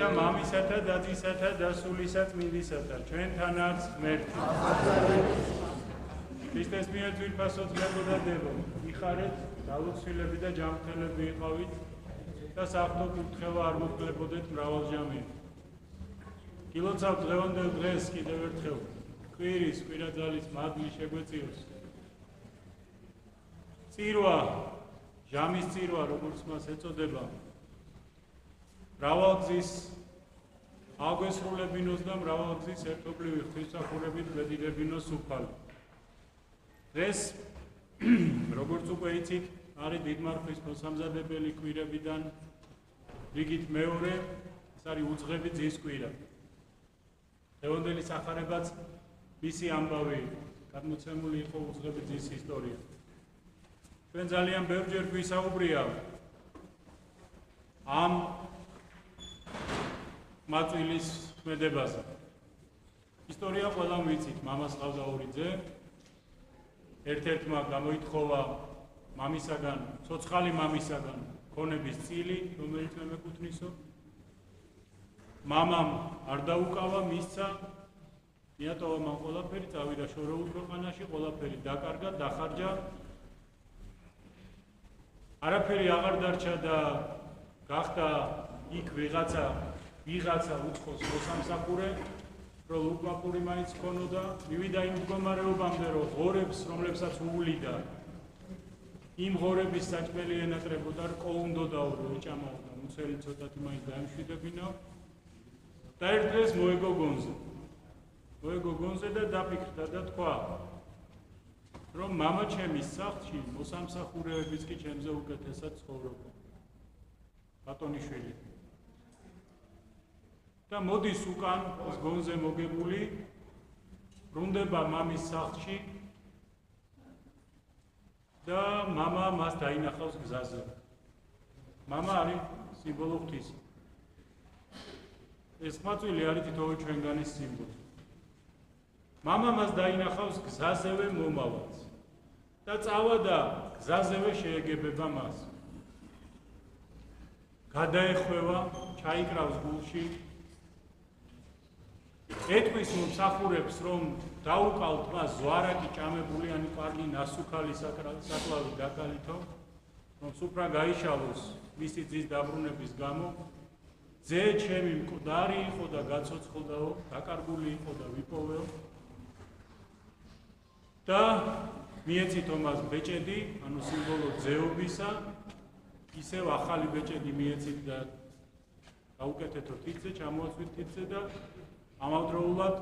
და მამისათა და ძისათა და სულისა წმინდისათა ჩვენთან არც ღმერთი. ქრისტეს მიერ ძვირფასო ძმებო და დებო, იხარეთ, დალოცილები და ჯანმრთელები იყავით და საფრთხო კურთხევა არ მოხდებოდეთ მრავალჟამით. გილოცავთ დღევანდელ დღეს კიდევ ერთხელ კვირის, კვირაძალის მადლი შეგვეწიოს. წირვა, ჟამის წირვა, როგორც მას ეწოდება, მრავალგზის აგვესრულებინოს და მრავალგზის ერთობლივი ღვთისმსახურებით გვედირებინოს უფალი. დღეს, როგორც უკვე იცით, არის დიდმარხვის მოსამზადებელი კვირებიდან რიგით მეორე, ეს არის უძღები ძის კვირა. დღევანდელი სახარებაც მისი ამბავი გადმოცემული იყო უძღები ძის ისტორია. ჩვენ ძალიან ბევრჯერ გვისაუბრია ამ მაწვილის ქმედებაზე. ისტორია ყველამ ვიცით, მამას ყავდა ორი ძე, ერთ-ერთმა გამოითხოვა მამისაგან, ცოცხალი მამისაგან ქონების წილი, რომელიც მე მეკუთვნისო. მამამ არ დაუკავა, მისცა, მიატოვა მან ყველაფერი, წავიდა შორეულ ქვეყანაში, ყველაფერი დაკარგა, დახარჯა. არაფერი აღარ დარჩა და გახდა იქ ვიღაცა უცხოს მოსამსახურე, რომ უკმაყური მაინც ქონოდა, მივიდა იმ მდგომარეობამდე, რომ ღორებს, რომლებსაც უვლიდა, იმ ღორების საჭმელი ენატრებოდა, რკო უნდოდაო, რომ ეჭამაოდა, მუცელი ცოტათი მაინც დაემშვიდებინა და ერთ დღეს მოეგო გონზე და დაფიქრდა და თქვა, რომ მამა ჩემის სახლში მოსამსახურეებიც კი ჩემზე უკეთესად ცხოვრობდა. ბატონიშვილი. და მოდის უკან ეს გონზე მოგებული, ბრუნდება მამის სახლში და მამა მას დაინახავს გზაზე. მამა არის სიმბოლო ღვთისა. ეს მაწვილი არის თითოეულ ჩვენგანის სიმბოლო. მამა მას დაინახავს გზაზევე მომავალს და წავა და გზაზევე შეეგებება მას. გადაეხვევა, ჩაიკრავს გულში, ეთქვის მომსახურებს, რომ დაუკალთ მას ზვარაკი ჭამებული, ანუ კარგი ნასუქალი საკლავი დაკალითო, რომ სუფრა გაიშალოს მისი ძის დაბრუნების გამო. ძე ჩემი მკვდარი იყო და გაცოცხლდაო, დაკარგული იყო და ვიპოვეო. და მიეცითო მას ბეჭედი, ანუ სიმბოლო ძეობისა, ისევ ახალი ბეჭედი მიეცით და გაუკეთეთო თითზე, ჩამოაცვით თითზე და ამავდროულად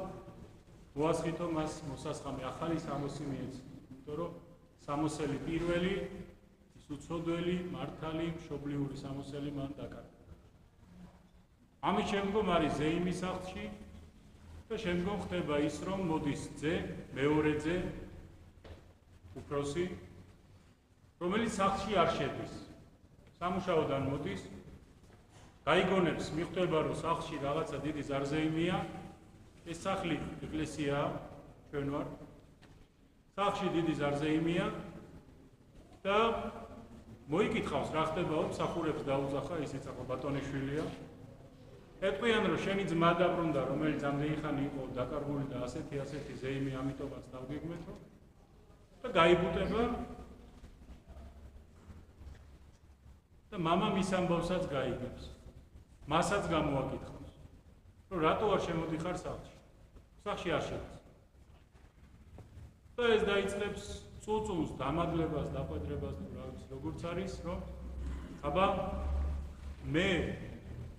მოასხითო მას მოსასხამი, ახალი სამოსი მიეცით. იმიტომ რომ სამოსელი პირველი, ის უცოდველი, მართალი, მშობლიური სამოსელი მან დაკარგა. ამის შემდგომ არის ძე იმის სახლში და შემდგომ ხდება ის, რომ მოდის ძე, მეორე ძე, უფროსი, რომელიც სახლში არ შედის. სამუშაოდან მოდის, გაიგონებს, მიხვდება, რომ სახლში რაღაცა დიდი ზარზეიმია, ეს სახლი ეკლესიაა, ჩვენ ვარ. სახლში დიდი ზარზეიმია და მოიკითხავს, რა ხდებაო, მსახურებს დაუძახა, ისიც ახლა ბატონიშვილია. ეტყვიან, რომ შენი ძმა დაბრუნდა, რომელიც ამდენი ხანი იყო დაკარგული და ასეთი ზეიმი, ამიტომაც დავგეგმეთო და გაიბუტება და მამა მის ამბავსაც გაიგებს. მასაც გამოაკითხავს, რომ რატო არ შემოდიხარ სახლში? სახლში არ შედის. და ეს დაიწყებს წუწუნს, დამადლებას, დაყვედრებას, როგორც არის, რომ აბა მე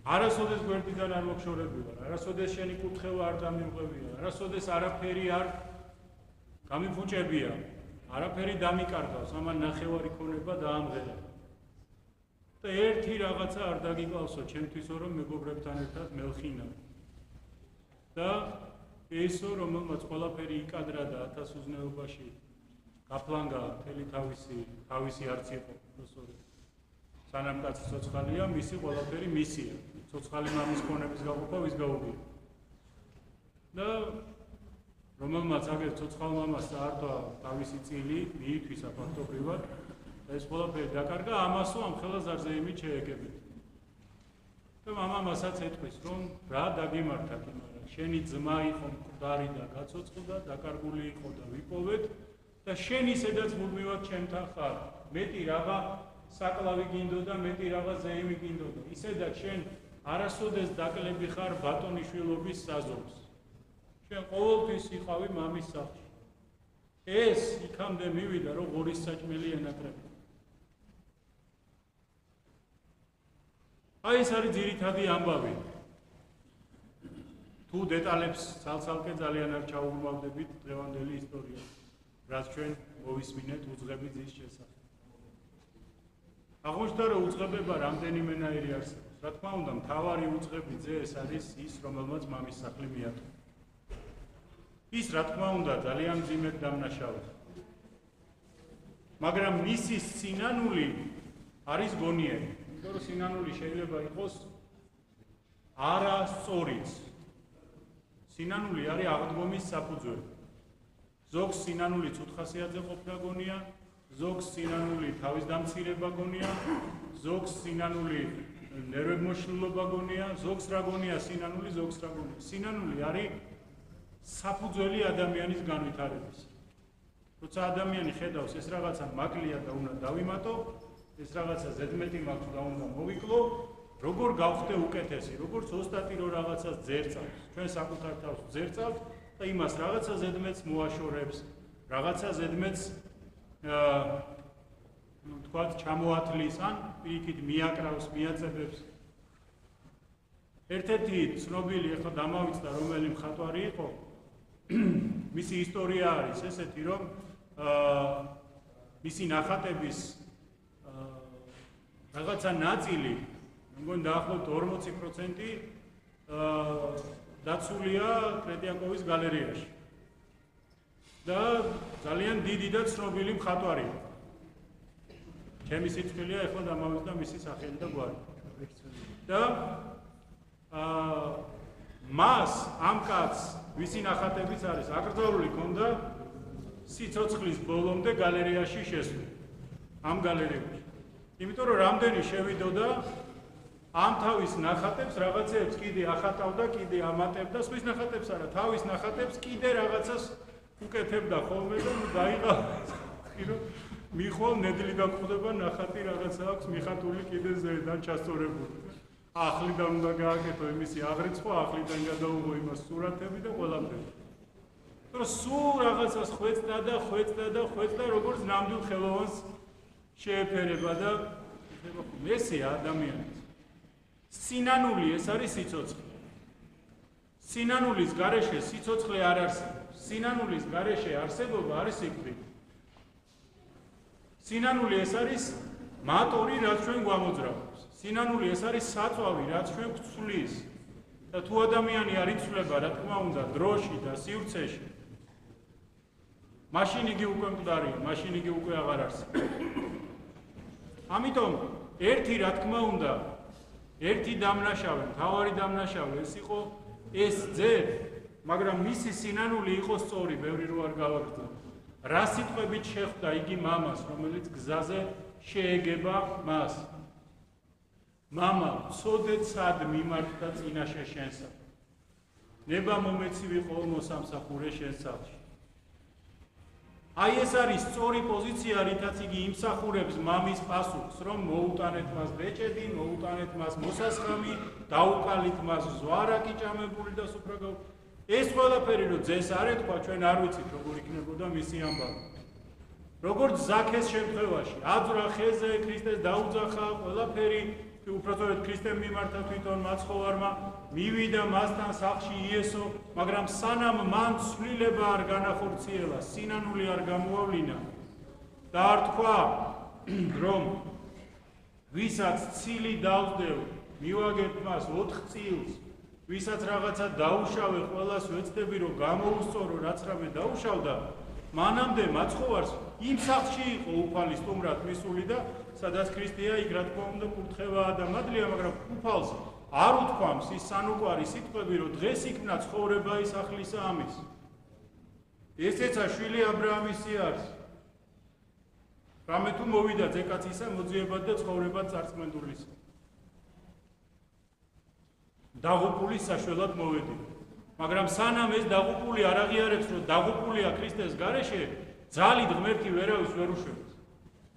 არასოდეს გვერდიდან არ მოგშორები ვარ, არასოდეს შენი კურთხევა არ დამიმღვევია, არასოდეს არაფერი არ გამიფუჭებია, არაფერი დამიკარგავს, ამან ნახევარი ქონება დაამღერა. და ერთი რაღაცა არ დაგიკლავსო ჩემთვისო, რომ მეგობრებთან ერთად მელხინა. და ესო, რომელმაც ყველაფერი იკადრა და 1000 უზნეობაში გაფლანგა მთელი თავისი არც იყო პროფესორი. სანამ კაცი ცოცხალია, მისი ყველაფერი მისია. ცოცხალი მამის ქონების გაყოფა ვის გაუგია. და რომელმაც აგერ ცოცხალ მამას დაარტყა თავისი წილი, მიითვისა ფაქტობრივად, ეს ყველაფერი დაკარგა, ამასო ამ ხელა ზარზეიმით შეეგებინათ. და მამამ ასაც ეთქვის, რომ რა დაგემართა კი, მაგრამ შენი ძმა იყო მკვდარი და გაცოცხლდა, დაკარგული იყო და ვიპოვეთ და შენ ისედაც მუდმივად ჩემთან ხარ. მეტი რაღა საკლავი გინდოდა, მეტი რაღა ზეიმი გინდოდა. ისედაც შენ არასოდეს დაკლები ხარ ბატონიშვილობის საზომს. შენ ყოველთვის იყავი მამის სახლში. ეს იქამდე მივიდა, რომ ღორის საჭმელი ენატრებდა. აი ეს არის ძირითადი ამბავი. თუ დეტალებს ცალ-ცალკე ძალიან არ ჩაუბრმავდებით დღევანდელი ისტორია, რაც ჩვენ მოვისმინეთ უძღები ძის შესახებ. აღმოჩნდა, რომ უძღებება რამდენიმენაირი არსებობს. რა თქმა უნდა, მთავარი უძღები ძე ეს არის ის, რომელმაც მამის სახლი მიატოვა. ის, რა თქმა უნდა, ძალიან მძიმედ დამნაშავდა. მაგრამ მისი სინანული არის გონიერი. იმიტომ რომ სინანული შეიძლება იყოს არასწორიც. სინანული არის აღდგომის საფუძველი. ზოგს სინანული ცუთხასიათზე ყოფნა გონია, ზოგს სინანული თავის დამცირება გონია, ზოგს სინანული ნერვებმოშლილობა გონია, ზოგს რა გონია სინანული, ზოგს რა გონია. სინანული არის საფუძველი ადამიანის განვითარების. როცა ადამიანი ხედავს ეს რაღაცა მაკლია და უნდა დავიმატო, ეს რაღაცა ზედმეტი მაქვს და უნდა მოვიკლო, როგორ გავხდე უკეთესი, როგორც ოსტატი რო რაღაცას ძერწავს, ჩვენ საკუთარ თავს ძერწავთ და იმას რაღაცა ზედმეტს მოაშორებს, რაღაცა ზედმეტს თქვათ ჩამოათლის ან პირიქით მიაკრავს, მიაწებებს. ერთ-ერთი ცნობილი ახლა დამავიწყდა რომელი მხატვარი იყო, მისი ისტორია არის ესეთი, რომ მისი ნახატების რაღაცა ნაწილი, მგონი დაახლოებით 40% დაცულია ტრეტიაკოვის გალერეაში. და ძალიან დიდი და ცნობილი მხატვარი. ჩემი სიცხვილეა ახლა დამავიწყდა მისი სახელი და გვარი. და მას ამ კაცს ვისი ნახატებიც არის აკრძალული ქონდა სიცოცხლის ბოლომდე გალერეაში შესვლა. ამ გალერეაში. იმიტომ რომ რამდენი შევიდოდა ამ თავის ნახატებს რაღაცეებს კიდე ახატავდა, კიდე ამატებდა, სხვის ნახატებს არა, თავის ნახატებს კიდე რაღაცას უკეთებდა ხოლმე და დაიყავ რომ მიხვალ ნედლი გაკვდება ნახატი რაღაცა აქვს მიხატული კიდე ზედან ჩასწორებული. ახლიდან უნდა გააკეთო იმისი აღრიცხვა, ახლიდან გადაუღო იმას სურათები და ყველაფერი. რომ სულ რაღაცას ხვეწდა და როგორც ნამდვილ ხელოვანს შეეფერება და მესია ადამიანის. სინანული ეს არის სიცოცხლე. სინანულის გარეშე სიცოცხლე არ არსებობს. სინანულის გარეშე არსებობა არის სიკვდილი. სინანული ეს არის მატორი, რაც ჩვენ გვამოძრავებს. სინანული ეს არის საწვავი, რაც ჩვენ გვცვლის. და თუ ადამიანი არ იცვლება, რა თქმა უნდა, დროში და სივრცეში, მაშინ იგი უკვე მკვდარია, მაშინ იგი უკვე აღარ არსებობს. ამიტომ ერთი, რა თქმა უნდა, ერთი დამნაშავე, მთავარი დამნაშავე ეს იყო ეს ძე, მაგრამ მისი სინანული იყო სწორი, ბევრი რო არ გავაგრძელო. რა სიტყვებით შეხვდა იგი მამას, რომელიც გზაზე შეეგება მას. მამა, ვცოდე ცად მიმართა წინაშე შენსა. ნება მომეცივი ყოლმო სამსახურე შენ სახლში. აი ეს არის სწორი პოზიცია, რითაც იგი იმსახურებს მამის პასუხს, რომ მოუტანეთ მას ბეჭედი, მოუტანეთ მას მოსასხამი, დაუკალით მას ზვარაკი ჭამებული და სუფრაგავ. ეს ყველაფერი რო ძეს არ ეთქვა, ჩვენ არ ვიცით როგორ იქნებოდა მისი ამბავი. როგორც ზაქეს შემთხვევაში, აძვრა ხეზე, ქრისტეს დაუძახა, ყველაფერი უпростоრეთ ქრისტემ მიმართა თვითონ მაცხოვარმა, მივიდა მასთან სახლში იესო, მაგრამ სანამ მან ცვლილება არ განახორციელა, სინანული არ გამოავლინა და არ თქვა, რომ ვისაც ცილი დავსდევ, მივაგებ მას 4 წილს, ვისაც რაღაცა დაუშავე, ყველას ვეცდები, რომ გამოუსწორო, რაც რამე დაუშავდა, მანამდე მაცხოვარს იმ სახლში იყო უფალი სტუმრად მისული და სადაც ქრისტეა, იქ რა თქმა უნდა კურთხევაა და მადლია, მაგრამ უფალს არ უთქვამს ის სანუკვარი სიტყვები, რომ დღეს იქნა ცხოვრება ის ახლისა ამის. ესეცა შვილი აბრაამისი არის. რამე თუ მოვიდა ძეკაცისა მოძიებად და ცხოვრებად წარწმენდულისა. დაღუპულის საშველად მოვედი. მაგრამ სანამ ეს დაღუპული არ აღიარებს, რომ დაღუპულია ქრისტეს გარეშე, ძალით ღმერთი ვერავის ვერ უშვებს.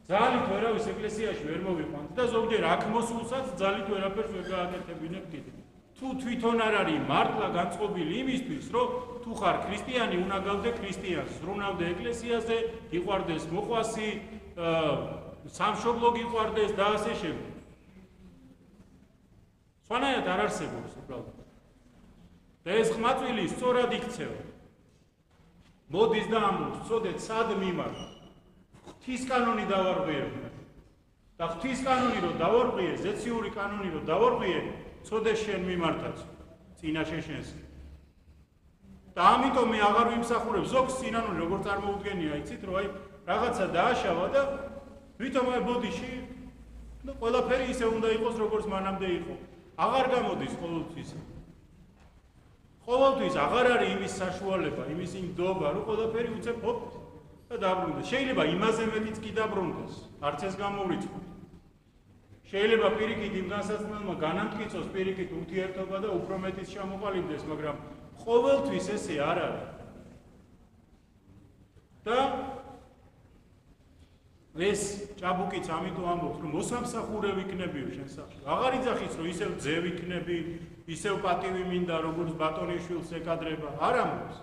ძალით ვერავის ეკლესიაში ვერ მოვიყვანთ და ზოგჯერ აქ მოსულსაც ძალით ვერაფერს ვერ გააკეთებინებ კიდე. თუ თვითონ არ არის მართლა განწყობილი იმისთვის, რომ თუ ხარ ქრისტიანი, უნდა გავდე ქრისტიანს, ზრუნავდე ეკლესიაზე, გიყვარდეს მოყვასი, სამშობლო გიყვარდეს და ასე შემდეგ. სხვანაირად არ არსებობს უბრალოდ. და ეს ხმაწვილი სწორად იქცევა. მოდის და ამბობს, წოდეთ სად მიმართ. ღვთის კანონი დავარღვიებ. და ღვთის კანონი რო დავარღვიე, ზეციური კანონი რო დავარღვიე, წოდე შენ მიმართაც, წინაშე შენს. და ამიტომ მე აღარ ვიმსახურებ ზოგს სინანული როგორ წარმოუდგენია, იცით, რომ აი რაღაცა დააშავა და ვითომ აი ბოდიში და ყველაფერი ისე უნდა იყოს, როგორც მანამდე იყო. აღარ გამოდის ყოველთვის. ყოველთვის აღარ არის იმის საშუალება, იმის იმდობა, რომ ყველაფერი უცებ ჰოპ და დაბრუნდეს. შეიძლება იმაზე მეტიც კი დაბრუნდეს, არც ეს გამოვრიცხო. შეიძლება პირიქით იმ განსაცდელმა განამტკიცოს პირიქით ურთიერთობა და უფრო მეტის ჩამოყალიბდეს, მაგრამ ყოველთვის ესე არ არის. და ეს ჭაბუკიც ამიტომ ამბობს, რომ მოსამსახურე ვიქნებიო შენ სახში. აღარ იძახის, რომ ისევ ძე ვიქნები, ისევ პატივი მინდა, როგორც ბატონიშვილს ეკადრება, არ ამბობს.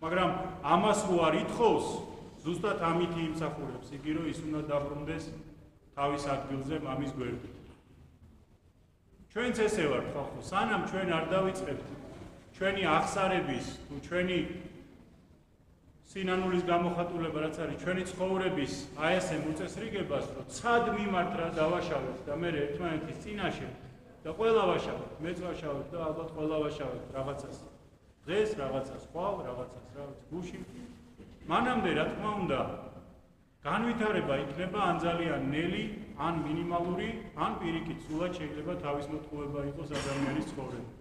მაგრამ ამას რო არ ითხოვს, ზუსტად ამითი იმსახურებს, იგი რომ ის უნდა დაბრუნდეს თავის ადგილზე მამის გვერდით. ჩვენც ესე ვართ ხალხო, სანამ ჩვენ არ დავიწყებთ ჩვენი აღსარების თუ ჩვენი სინანულის გამოხატულება რაც არის ჩვენი ცხოვრების აი ესე მოწესრიგებას, რომ ცად მიმართ რა დავაშავეთ და მე ერთმანეთის წინაშე და ყველა ვაშავეთ, მეც ვაშავეთ და ალბათ ყველა ვაშავეთ რაღაცას. დღეს რაღაცას ხვალ, რაღაცას გუში. მანამდე რა თქმა უნდა განვითარება იქნება ან ძალიან ნელი, ან მინიმალური, ან პირიქით სულად შეიძლება თავის მოტყუება იყოს ადამიანის ცხოვრება.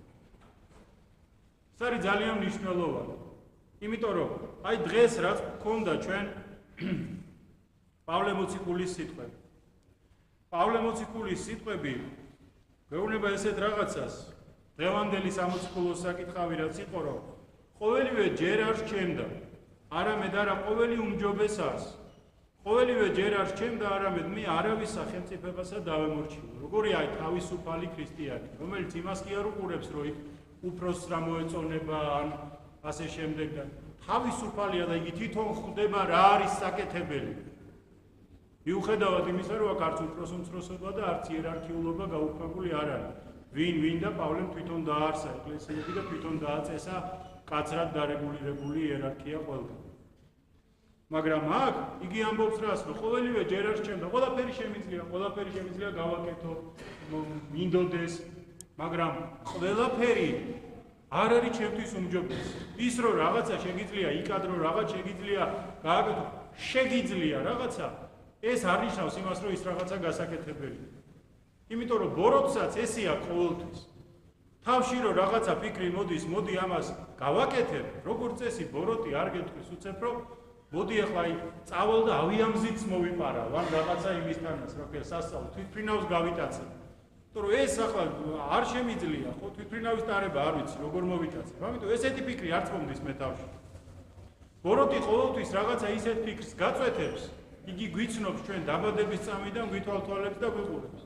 ეს არის ძალიან მნიშვნელოვანი. იმიტომ რომ აი დღეს რაც გქონდა ჩვენ პავლე მოციქულის სიტყვები. პავლე მოციქულის სიტყვები გვეუბნება ესეთ რაღაცას, დღევანდელი სამოციქულო საკითხავი რაც იყო, რომ ყოველივე ჯერ არ რჩემდა, არამედ არა ყოველი უმჯობესას. ყოველივე ჯერ არ რჩემდა, არამედ მე არავის სახელმწიფოებასა დავემორჩილო. როგორია აი თავისუფალი ქრისტიანი, რომელიც იმას კი არ უყურებს, რომ იქ უფროსს რა მოეწონება ან ასე შემდეგ და თავისუფალია და იგი თვითონ ხვდება რა არის საკეთებელი. მიუხედავად იმისა, რომ აქ არც უფროს უმცროსობა და არც იერარქიულობა გაუქმებული არ არის. ვინ და პავლემ თვითონ დააარსა ეკლესიები და თვითონ დააწესა კაცრად დარეგულირებული იერარქია ყველგან. მაგრამ აქ იგი ამბობს რას, რომ ყოველივე ჯერ არ რჩემდა, ყველაფერი შემიძლია გავაკეთო, მინდოდეს, მაგრამ ყველაფერი არ არის ჩემთვის უმჯობესი. ის რომ რაღაცა შეგიძლია იკადრო, რაღაც შეგიძლია გააკეთო, შეგიძლია რაღაცა, ეს არ ნიშნავს იმას, რომ ის რაღაცა გასაკეთებელია. იმიტომ რომ ბოროტსაც ესეა ყოველთვის. თავში რომ რაღაცა ფიქრი მოდის, მოდი ამას გავაკეთებ, როგორც წესი ბოროტი არ გეტყვის უცებ, რომ მოდი ახლა აი წავალ და ავიამზიც მოვიპარავ, ან რაღაცა იმისთანაც, რა ქვია, სასწავლო თვითმფრინავს გავიტაცებ. რომ ეს ახლა არ შემიძლია, ხო თვითმფრინავის ტარება არ ვიცი, როგორ მოვიტაცებ. ამიტომ ესეთი ფიქრი არც მომდის მე თავში. ბოროტი ყოველთვის რაღაცა ისეთ ფიქრს გაწვეთებს, იგი გვიცნობს ჩვენ დაბადების წამიდან, გვითვალთვალებს და გვიყურებს.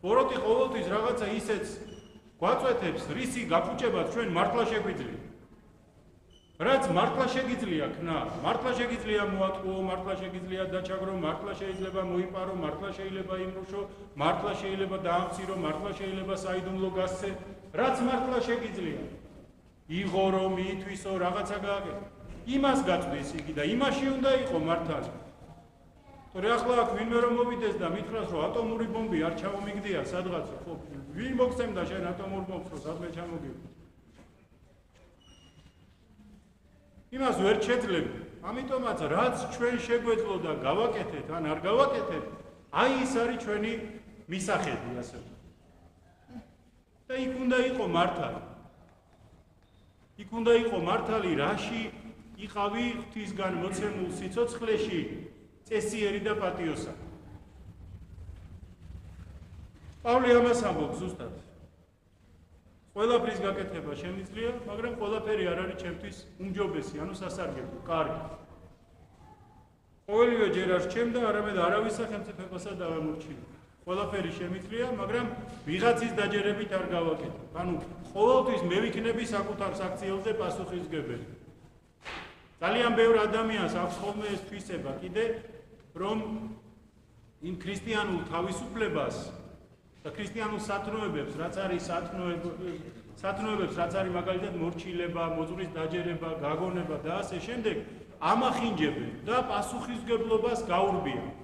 ბოროტი ყოველთვის რაღაცა ისეთს გვაწვეთებს, რისი გაფუჭებაც ჩვენ მართლა შეგვიძლია. რაც მართლა შეგიძლია ქნა, მართლა შეგიძლია მოატყუო, მართლა შეგიძლია დაჩაგრო, მართლა შეიძლება მოიპარო, მართლა შეიძლება იმრუშო, მართლა შეიძლება დაამცირო, მართლა შეიძლება საიდუმლო გასცე, რაც მართლა შეგიძლია. იღორო, მიითვისო, რაღაცა გააკეთო. იმას გაწვდის იგი და იმაში უნდა იყო მართალი. თორე ახლა აქ ვინმე რომ მოვიდეს და მითხრას, რომ ატომური ბომბი არ ჩამომიგდია სადღაცა, ხო, ვინ მოგცემდა შენ ატომურ ბომბს, რომ სადმე ჩამოგივიდა? იმას ვერ შეძლებ. ამიტომაც რაც ჩვენ შეგვეძლო და გავაკეთეთ ან არ გავაკეთეთ, აი ის არის ჩვენი მისახედი, ასე ვთქვათ. და იქ უნდა იყო მართალი. იქ უნდა იყო მართალი, რაში იყავი ღვთისგან მოცემულ სიცოცხლეში წესიერი და პატიოსანი. პავლე ამას ამბობს ზუსტად. ყველაფრის გაკეთება შემიძლია, მაგრამ ყველაფერი არ არის ჩემთვის უმჯობესი, ანუ სასარგებლო, კარგი. ყოველივე ჯერ არ სჩემ და არამედ არავის სახელმწიფოსა დავემორჩილო. ყველაფერი შემიძლია, მაგრამ ვიღაცის დაჯერებით არ გავაკეთებ. ანუ ყოველთვის მე ვიქნები საკუთარ საქციელზე პასუხისმგებელი. ძალიან ბევრ ადამიანს აქვს ხოლმე ეს თვისება კიდე, რომ იმ ქრისტიანულ თავისუფლებას და ქრისტიანულ სათნოებებს, რაც არის სათნოებებს, რაც არის მაგალითად მორჩილება, მოძღვრის დაჯერება, გაგონება და ასე შემდეგ, ამახინჯებენ და პასუხისმგებლობას გაურბიან.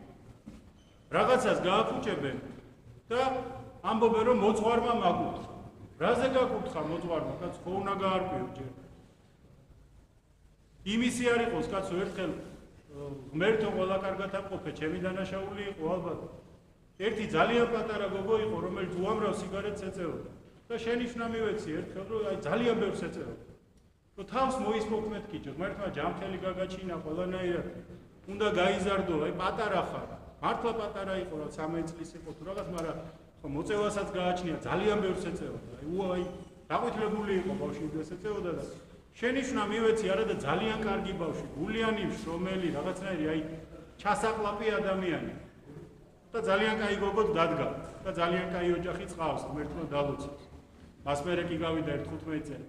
რაღაცას გააფუჭებენ და ამბობენ, რომ მოძღვარმა მაგუთხა. რაზე გაკუთხა მოძღვარმა? კაცო, ხო უნდა გაარკვიო ჯერ. იმისი არ იყოს, კაცო, ერთხელ ღმერთო ყველა კარგად აკופე, ჩემი დანაშაული იყო ალბათ. ერთი ძალიან პატარა გოგო იყო, რომელიც უამრავ სიგარეტს ეწეოდა. და შენიშვნა მივეცი ერთხელ, რომ აი ძალიან ბევრს ეწეოდა. რომ თავს მოისმოქმედ კიჭო, ღმერთმა ჯამთელი გაგაჩინა ყველანაირად. უნდა გაიზარდო, აი პატარა ხარ. მართლა პატარა იყო, რა 13 წლის იყო თუ რაღაც, მაგრამ ხო მოწევასაც გააჩნია, ძალიან ბევრს ეწეოდა. აი დაყვითლებული იყო ბავშვი ეს ეწეოდა და შენიშვნა მივეცი არა და ძალიან კარგი ბავშვი, გულიანი, შრომელი, რაღაცნაირი აი ჩასაყლაპი ადამიანი. და ძალიან კაი გოგო დადგა და ძალიან კაი ოჯახი წავს, ღმერთმა დალოცავს. მას მერე კი გავიდა 15 წელი.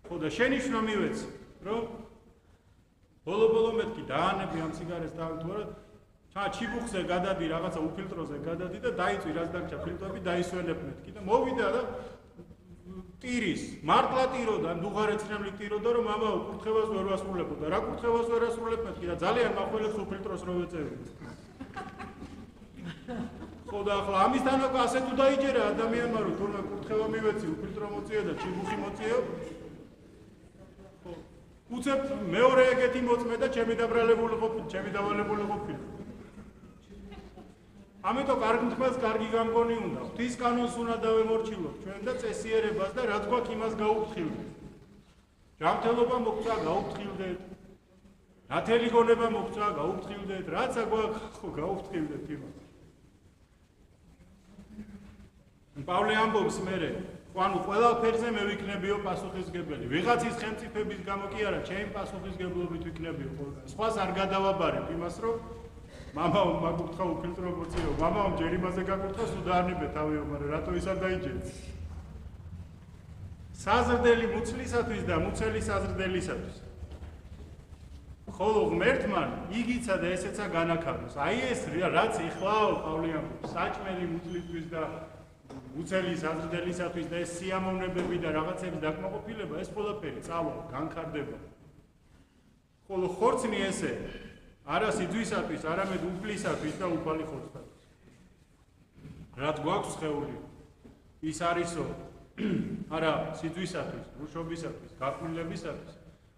ხო და შენიშვნა მივეცი, რომ ბოლო-ბოლო მეთქი დაანები ამ სიგარეტს დავთვალე, ჩიბუხზე გადადი, რაღაცა უფილტროზე გადადი და დაიწვი რაც დარჩა ფილტრები დაისვენებ მეთქი და მოვიდა და ტირის, მართლა ტიროდა, დუღარეცნემლი ტიროდა, რომ ამაო კურთხევას ვერ ვასრულებოდა. რა კურთხევას ვერ ასრულებ მეთქი და ძალიან მახველებს უფილტროს რო ვეწევი. ხო და ახლა ამისთანავე ასე თუ დაიჯერა ადამიანმა, რომ თურმე კურთხევა მივეცი, უფილტრო მოწიე და ჩიბუხი მოწიე. ხო. უცებ მეორე ეგეთი მოწმე და ჩემი დაბრალებული ყოფილი, ჩემი დავალებული ყოფილი. ამიტომ კარგ მთქმელს კარგი გამგონი უნდა. ღვთის კანონს უნდა დავემორჩილოთ ჩვენ და წესიერებას და რაც გვაქვს იმას გაუფრთხილდეთ. ჯანმრთელობა მოგწვა, გაუფრთხილდეთ. ნათელი გონება მოგწვა, გაუფრთხილდეთ. რაცა გვაქვს, ხო გაუფრთხილდეთ იმას. პავლე ამბობს მერე, ანუ ყველაფერზე მე ვიქნებიო პასუხისმგებელი. ვიღაცის ხელმწიფების გამო კი არა, ჩემი პასუხისმგებლობით ვიქნებიო ყველგან. სხვას არ გადავაბარებ იმას, რომ მამაო მაგუთხა უფილტრო მოწიო, მამაო ჯერ იმაზე გაკუთხა, სულ დაანებე თავიო, მაგრამ რატო ის არ დაიჯერე? საზრდელი მუცლისათვის და მუცელი საზრდელისათვის. ხოლო ღმერთმა იგიცა და ესეცა განახაროს. აი ეს რაც იხლაო პავლე ამბობს, საჭმელი მუცლისთვის და მუცელი საზრდელისათვის და ეს სიამოვნებები და რაღაცების დაკმაყოფილება, ეს ყველაფერი წავა, განხარდება. ხოლო ხორცნი ესე არა სიძვისათვის, არამედ უფლისათვის და უფალი ხორცთათვის. რაც გვაქვს სხეული, ის არისო არა სიძვისათვის, რუშობისათვის, გაფრინვლებისათვის,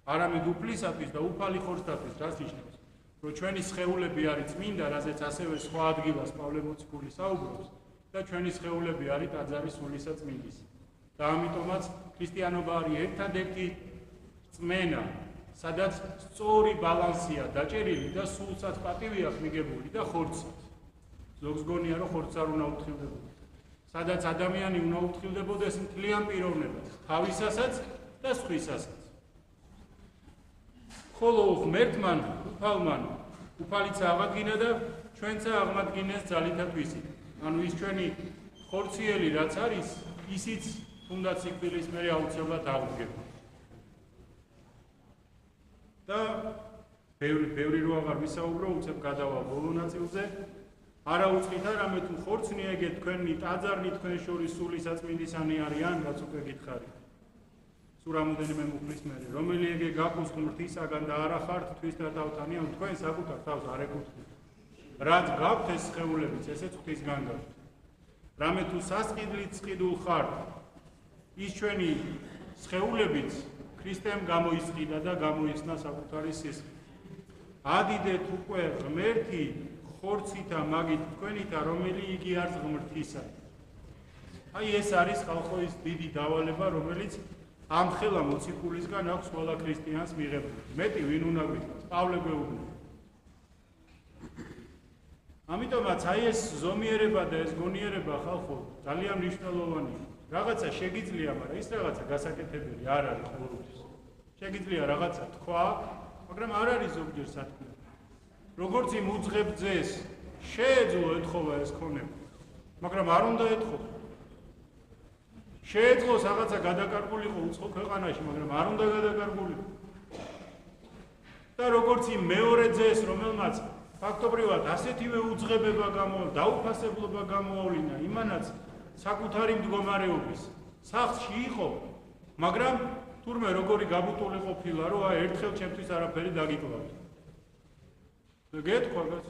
არამედ უფლისათვის და უფალი ხორცთათვის, რაც ნიშნავს, რომ ჩვენი სხეულები არის წმინდა, რაზეც ასევე სხვა ადგილას პავლე მოციქული საუბრობს, და ჩვენი სხეულები არის ტაძარი სულისა წმინდისა. და ამიტომაც ქრისტიანობა არის ერთადერთი წმენა, სადაც სწორი ბალანსია დაჭერილი და სულსაც პატივი აქვს მიგებული და ხორცსაც. ზოგს გონია, რომ ხორცს არ უნდა უთხრილდებოდა. სადაც ადამიანი უნდა უთხრილდებოდეს მთლიან პიროვნებას, თავისასაც და სხვისასაც. ხოლო ღმერთმა, უფალმან, უფალიცა აღადგინა და ჩვენცა აღმადგინეს ძალითათვისი. ანუ ის ჩვენი ხორციელი რაც არის, ისიც თუნდაც სიკვდილის მერე აუცილებლად აღდგება. და ბევრი რო აღარ ვისაუბრო, უცებ გადავა ბოლო ნაწილზე. არა უწყით არამედ თუ ხორცნი ეგეთ თქვენი ტაძარნი თქვენ შორის სული საწმინდისანი არიან, რაც უკვე გითხარით. სულ რამოდენიმე მუხლის მერე, რომელი ეგე გაკუს ღმრთისაგან და არა ხართ თვის და თავთანია, თქვენ საკუთარ თავს არ ეკუთვნით. რაც გაქვთ ეს სხეულებიც, ესეც ღვთისგან გაქვთ. რამე თუ სასყიდლით სყიდულ ხართ, ის ჩვენი სხეულებიც ქრისტემ გამოისყიდა და გამოიხსნა საკუთარი სისხლით. ადიდეთ უკვე ღმერთი ხორცითა მაგით თქვენითა, რომელი იგი არც ღმრთისა. აი ეს არის ხალხო ის დიდი დავალება, რომელიც ამ ხელა მოციქულისგან აქვს ყველა ქრისტიანს მიღებული. მეტი ვინ უნდა გვითხრას? პავლე გვეუბნება. ამიტომაც აი ეს ზომიერება და ეს გონიერება ხალხო ძალიან მნიშვნელოვანია. რაღაცა შეგიძლია, მაგრამ ის რაღაცა გასაკეთებელი არ არის ყოველთვის. შეგიძლია რაღაცა თქვა, მაგრამ არ არის ზოგჯერ სათქმელი. როგორც იმ უძღებ ძეს შეეძლო ეთხოვა ეს ქონება, მაგრამ არ უნდა ეთხოვა. შეეძლოს რაღაცა გადაკარგულიყო უცხო ქვეყანაში, მაგრამ არ უნდა გადაკარგულიყო. და როგორც იმ მეორე ძეს, რომელმაც ფაქტობრივად ასეთივე უძღებება გამოავლინა, დაუფასებლობა გამოავლინა, იმანაც საკუთარი მდგომარეობის სახლში იყო, მაგრამ თურმე როგორი გაბუტული ყოფილა, რომ ერთხელ ჩემთვის არაფერი დაგიკლავდა. გეთქვა გაც?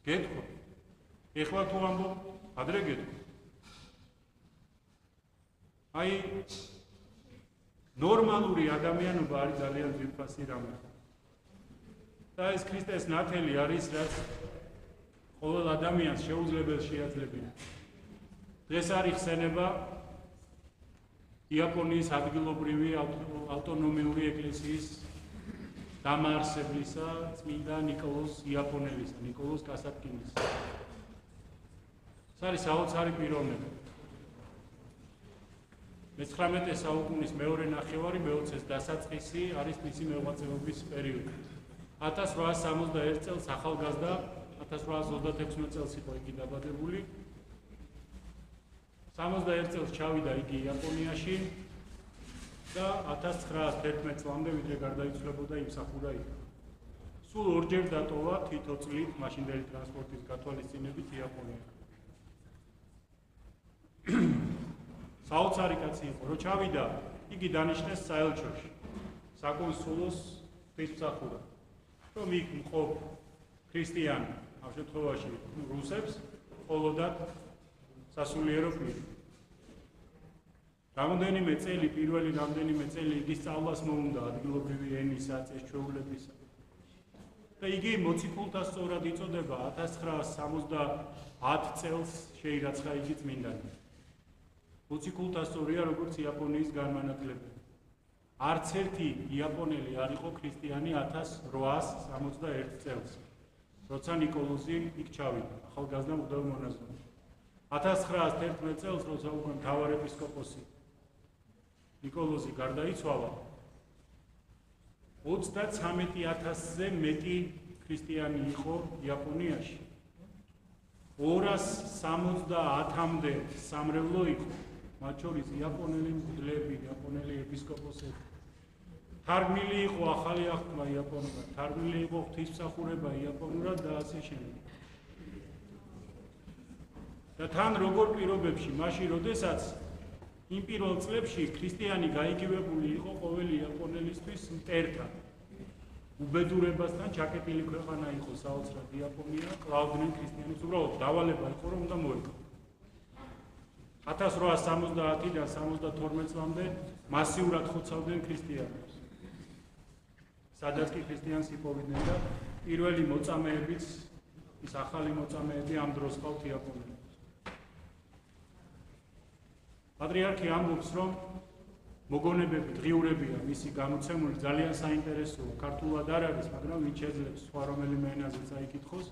გეთქვა. ეხლა თუ ამბობ, ადრე გეთქვა. აი ნორმალური ადამიანობა არის ძალიან ძვირფასი რამე. და ეს ქრისტეს ნათელი არის, რაც ყოველ ადამიანს შეუძლებელს შეაძლებინა. დღეს არის ხსენება იაპონიის ადგილობრივი ავტონომიური ეკლესიის დამაარსებლისა, წმინდა ნიკოლოზ იაპონელისა, ნიკოლოზ კასატკინის. ეს არის საოცარი პიროვნება. მე-19 საუკუნის მეორე ნახევარი, მე-20-ის დასაწყისი არის მისი მოღვაწეობის პერიოდი. 1861 წელს ახალგაზრდა, 1836 წელს იყო იგი დაბადებული. 61 წელს წავიდა იგი იაპონიაში და 1911 წლამდე ვიდრე გარდაიცვლებოდა იმსახურა იქ. სულ ორჯერ დატოვა თითო წლით მაშინდელი ტრანსპორტის გათვალისწინებით იაპონია. საოცარი კაცი იყო, რომ ჩავიდა, იგი დანიშნეს საელჩოში, საკონსულოს ღვთისმსახურად, რომ იქ მყოფ ქრისტიან, ამ შემთხვევაში რუსებს, ყოლოდათ სასულიერო პირი. რამდენიმე წელი, პირველი რამდენიმე წელი იგი სწავლას მოუნდა ადგილობრივი ენისა, წესჩვეულებისა. და იგი მოციქულთა სწორად იწოდება 1970 წელს შეირაცხა იგი წმინდანი. მოციქულთა სწორია როგორც იაპონიის განმანათლებელი. არც ერთი იაპონელი არ იყო ქრისტიანი 1861 წელს, როცა ნიკოლოზი იქ ჩავიდა, ახალგაზრდა მღვდელ მონაზონი. 1911 წელს, როცა უკვე მთავარ ეპისკოპოსი ნიკოლოზი გარდაიცვალა, 33,000-ზე მეტი ქრისტიანი იყო იაპონიაში. 270-მდე სამრევლო იყო, მათ შორის იაპონელი მღვდლები, იაპონელი ეპისკოპოსები. თარგმნილი იყო ახალი აღთქმა იაპონურად, თარგმნილი იყო ღვთისმსახურება იაპონურად და ასე შემდეგ. და თან როგორ პირობებში, მაშინ როდესაც იმ პირველ წლებში ქრისტიანი გაიგივებული იყო ყოველი იაპონელისთვის მტერთან. უბედურებასთან ჩაკეტილი ქვეყანა იყო საოცრად იაპონია, კლავდნენ ქრისტიანებს, უბრალოდ დავალება იყო, რომ უნდა მოეკლო. 1870-დან 72 წლამდე მასიურად ხოცავდნენ ქრისტიანებს. სადაც კი ქრისტიანს იპოვიდნენ და პირველი მოწამეებიც, ის ახალი მოწამეები ამ დროს ყავთ იაპონელებს. პატრიარქი ამბობს, რომ მოგონებები, დღიურებია მისი გამოცემული ძალიან საინტერესოა, ქართულად არ არის, მაგრამ ვინც შეძლებს სხვა რომელიმე ენაზე წაიკითხოს.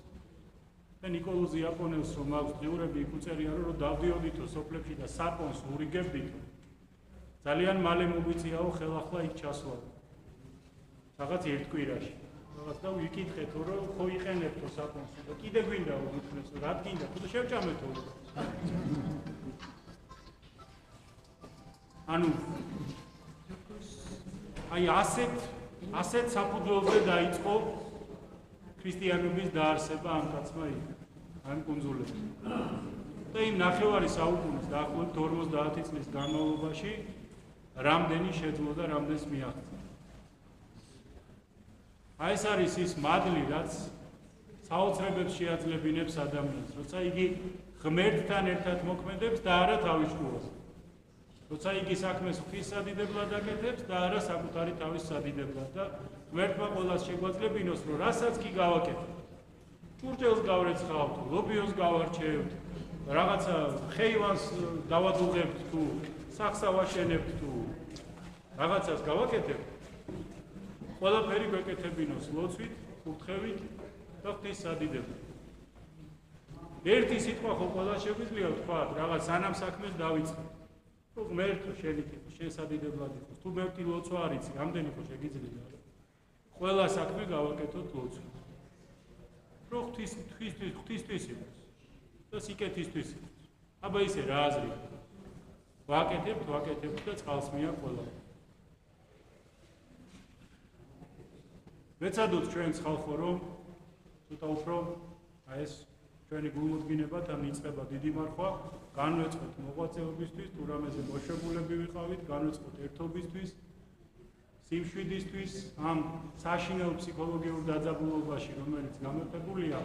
და ნიკოლოზ იაპონელს რომ აქვს დღიურები, იქ უწერია, რომ დავდიოდითო სოფლებში და საპონს ურიგებდითო. ძალიან მალე მოგვიწიაო ხელახლა იქ ჩასვლა. რაღაც ერთ კვირაში. რაღაც და ვიკითხეთო, რომ ხო იყენებთო საპონს და კიდე გვინდა უგიქნესო, რა გინდა, თუ შევჭამეთო. ანუ აი ასეთ საფუძველზე დაიწყო ქრისტიანობის დაარსება ამ კაცმა იქ, ამ კუნძულებზე. და იმ ნახევარი საუკუნის დაახლოებით 50 წლის განმავლობაში რამდენი შეძლო და რამდენს მიაღწია. აი ეს არის ის მადლი, რაც საოცრებებს შეაძლებინებს ადამიანს, როცა იგი ღმერთთან ერთად მოქმედებს და არა თავისუფლებას. როცა იგი საქმეს ღვთისადიდებლად აკეთებს და არა საკუთარი თავის სადიდებლად და ღმერთმა ყველას შეგვაძლებინოს, რომ რასაც კი გავაკეთებთ, ჭურჭელს გავრეცხავთ, ლობიოს გავარჩევთ, რაღაცა ხეივანს დავადუღებთ თუ სახლს ავაშენებთ თუ რაღაცას გავაკეთებთ, ყველაფერი გვეკეთებინოს ლოცვით, კურთხევით და ღვთისადიდებლად. ერთი სიტყვა ხო ყველა შეგვიძლია თქვა, რაღაც სანამ საქმეს დავიწყებ. თუ ღმერთო შენი შენ სადიდებლად იყოს. თუ მერტი ლოცვა არ იცი, რამდენი ხო შეგიძლია? ყველა საქმე გავაკეთოთ ლოცვა. რო ღვთისთვის იყოს და სიკეთისთვის იყოს. აბა ისე რა აზრია? ვაკეთებთ და წყალს მია ყველა. მეცადოთ ჩვენს ხალხო რომ ცოტა უფრო აი ეს ჩვენი გულმოდგინებათ ამ იწყება დიდი მარხვა, განვეწყოთ მოღვაწეობისთვის, თუ რამეზე მოშებულები ვიყავით, განვეწყოთ ერთობისთვის, სიმშვიდისთვის, ამ საშინელ ფსიქოლოგიურ დაძაბულობაში, რომელიც გამეფებულია.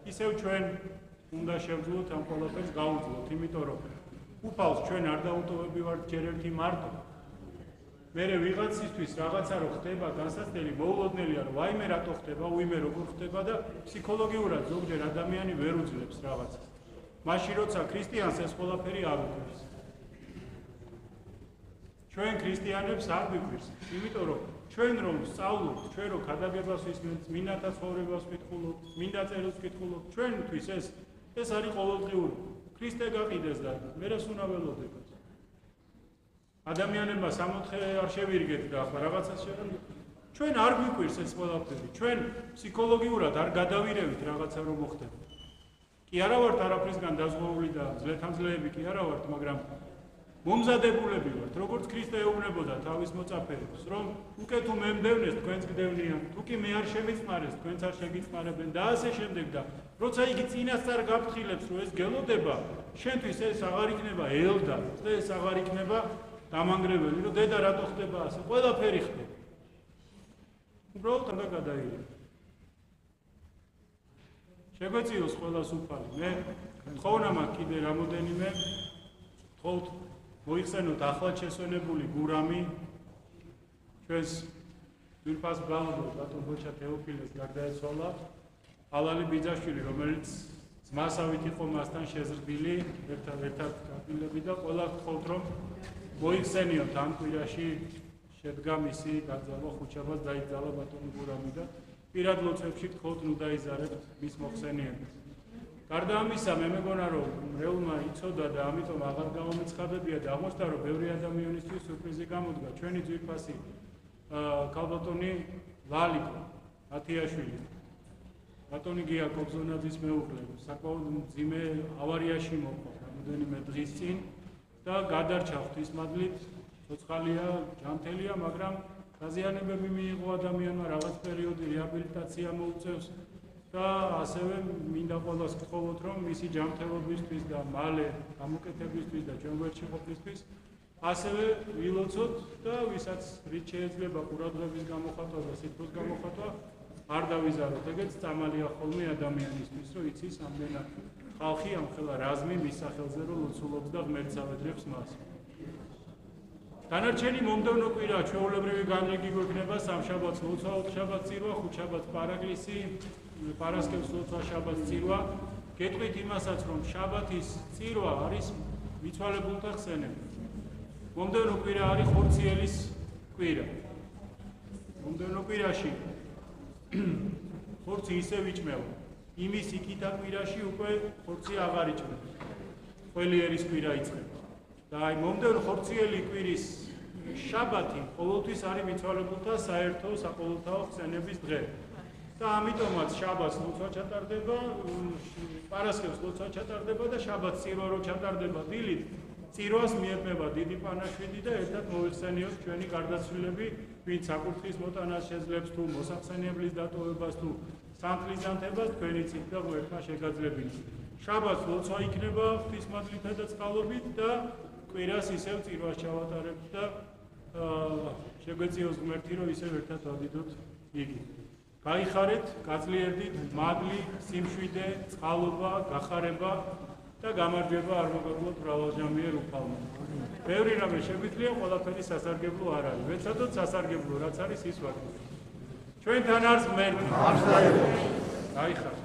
ისევ ჩვენ უნდა შევძლოთ ამ ყველაფერს გავუძლოთ, იმიტომ რომ უფალს ჩვენ არ დაუტოვებივართ ჯერ ერთი მარტო. მერე ვიღაცისთვის რაღაცა რო ხდება განსაცდელი მოულოდნელია რომ ვაიმე რატო ხდება, უიმე როგორ ხდება და ფსიქოლოგიურად ზოგჯერ ადამიანი ვერ უძლებს რაღაცას. მაშინ როცა ქრისტიანს ეს ყველაფერი არ უყვირს. ჩვენ ქრისტიანებს არ გვიყვირს, იმიტომ რომ ჩვენ რომ სწავლობთ, ჩვენ რომ ქადაგებას ვისმენთ, მინათა ცხოვრებას ვკითხულობთ, მინდა წერილს ვკითხულობთ, ჩვენთვის ეს არის ყოველდღიური. ქრისტე გაყიდეს და მერეს უნდა ველოდებათ. ადამიანებმა სამოთხე არ შევირგეთ და ახლა რაღაცას შევერგეთ. ჩვენ არ გვიყვირს ეს ყველაფერი. ჩვენ ფსიქოლოგიურად არ გადავირევით რაღაცა რომ მოხდება. კი არა ვართ არაფრისგან დაზღვეული და ძლეთამძლეები კი არა ვართ, მაგრამ მომზადებულები ვართ, როგორც ქრისტე ეუბნებოდა თავის მოწაფეებს, რომ უკვე თუ მე მდევნეს, თქვენც გდევნიან, თუ კი მე არ შემიწყნარეს, თქვენც არ შეგიწყნარებენ და ასე შემდეგ და როცა იგი წინასწარ გაფრთხილებს, რომ ეს გელოდება, შენთვის ეს აღარ იქნება ელდა, და ეს აღარ იქნება დამანგრეველი, რომ დედა რატო ხდება ასე, ყველაფერი ხდება. უბრალოდ უნდა გადაიღო. შეგვეციოს ყველას უფალი. მე თხოვნა მაქვს კიდე რამოდენიმე, თხოვთ მოიხსენოთ ახლად შესვენებული გურამი, ჩვენს ძვირფას ბრალდოს ბატონ ბოჩა თეოფილეს გარდაეცვალა, ალალი ბიძაშვილი, რომელიც ძმასავით იყო მასთან შეზრდილი, ერთად კაპილები და ყველა გთხოვთ რომ მოიხსენიოთ ამ კვირაში შედგა მისი გაძალვა ხუჩაბას დაიძალა ბატონი გურამი და პირად ლოცვებში გთხოვთ ნუ დაიზარებთ მის მოხსენიებას. გარდა ამისა, მე მეგონა რომ მრევლმა იცოდა და ამიტომ აღარ გამომიცხადებია და აღმოჩნდა რომ ბევრი ადამიანისთვის სურპრიზი გამოდგა. ჩვენი ძვირფასი ქალბატონი ლალიკო ათიაშვილი, ბატონი გია კობზონაძის მეუღლე, საკმაოდ მძიმე ავარიაში მოყვა რამოდენიმე დღის წინ და გადარჩა ღვთისმადლით, ცოცხალია, ჯანმრთელია, მაგრამ დაზიანებები მიიღო ადამიანმა, რაღაც პერიოდი რეაბილიტაცია მოუწევს და ასევე მინდა ყველას გთხოვოთ, რომ მისი ჯანმრთელობისთვის და მალე გამოკეთებისთვის და ჩვენ გვერდში ყოფნისთვის ასევე ვილოცოთ და ვისაც რით შეიძლება ყურადღების გამოხატვა და სიტყვის გამოხატვა არ დავიზაროთ. ეგეც წამალია ხოლმე ადამიანისთვის, რომ იცის ამდენად ხალხი ამხელა რაზმი მის სახელზე რომ ლოცულობს და ღმერთს ავედრებს მას. დანარჩენი მომდევნო კვირა ჩვეულებრივი განრიგი გვექნება სამშაბათს ლოცვა, ოთხშაბათს წირვა, ხუთშაბათს პარაკლისი, პარასკევს ლოცვა, შაბათს წირვა. გეტყვით იმასაც, რომ შაბათის წირვა არის მიცვალებულთა ხსენება. მომდევნო კვირა არის ხორციელის კვირა. მომდევნო კვირაში ხორცი ისევ იჭმევა. იმის იქითა კვირაში უკვე ხორცი აღარ იჭმება. ყველიერის კვირა იწყება. და აი მომდევნო ხორციელი კვირის შაბათი ყოველთვის არის მიცვალებულთა საერთო საყოველთაო ხსენების დღე. და ამიტომაც შაბათს ლოცვა ჩატარდება, პარასკევს ლოცვა ჩატარდება და შაბათს წირვა რო ჩატარდება დილით, წირვას მიეპება დიდი პანაშვიდი და ერთად მოიხსენიოთ ჩვენი გარდაცვლილები, ვინც საკურთხის მოტანას შეძლებს თუ მოსახსენებლის დატოვებას თუ სამთლის ზანთებას თქვენი წით და ღმერთმა შეგაძლებინოთ. შაბათს ლოცვა იქნება ღვთისმადლითა და წყალობით და კვირას ისევ წირვას ჩავატარებთ და შეგვეციოს ღმერთი, რომ ისევ ერთად ვადიდოთ იგი. გაიხარეთ, გაძლიერდით, მადლი, სიმშვიდე, წყალობა, გახარება და გამარჯვება არ მოგაგულოთ მრავალჟამიერ უფალმა. ბევრი რამე შეგვიძლია, ყველაფერი სასარგებლო არ არის. ვეცადოთ სასარგებლო, რაც არის ის ვაკეთოთ. ჩვენთან არის ღმერთი. გაიხარეთ.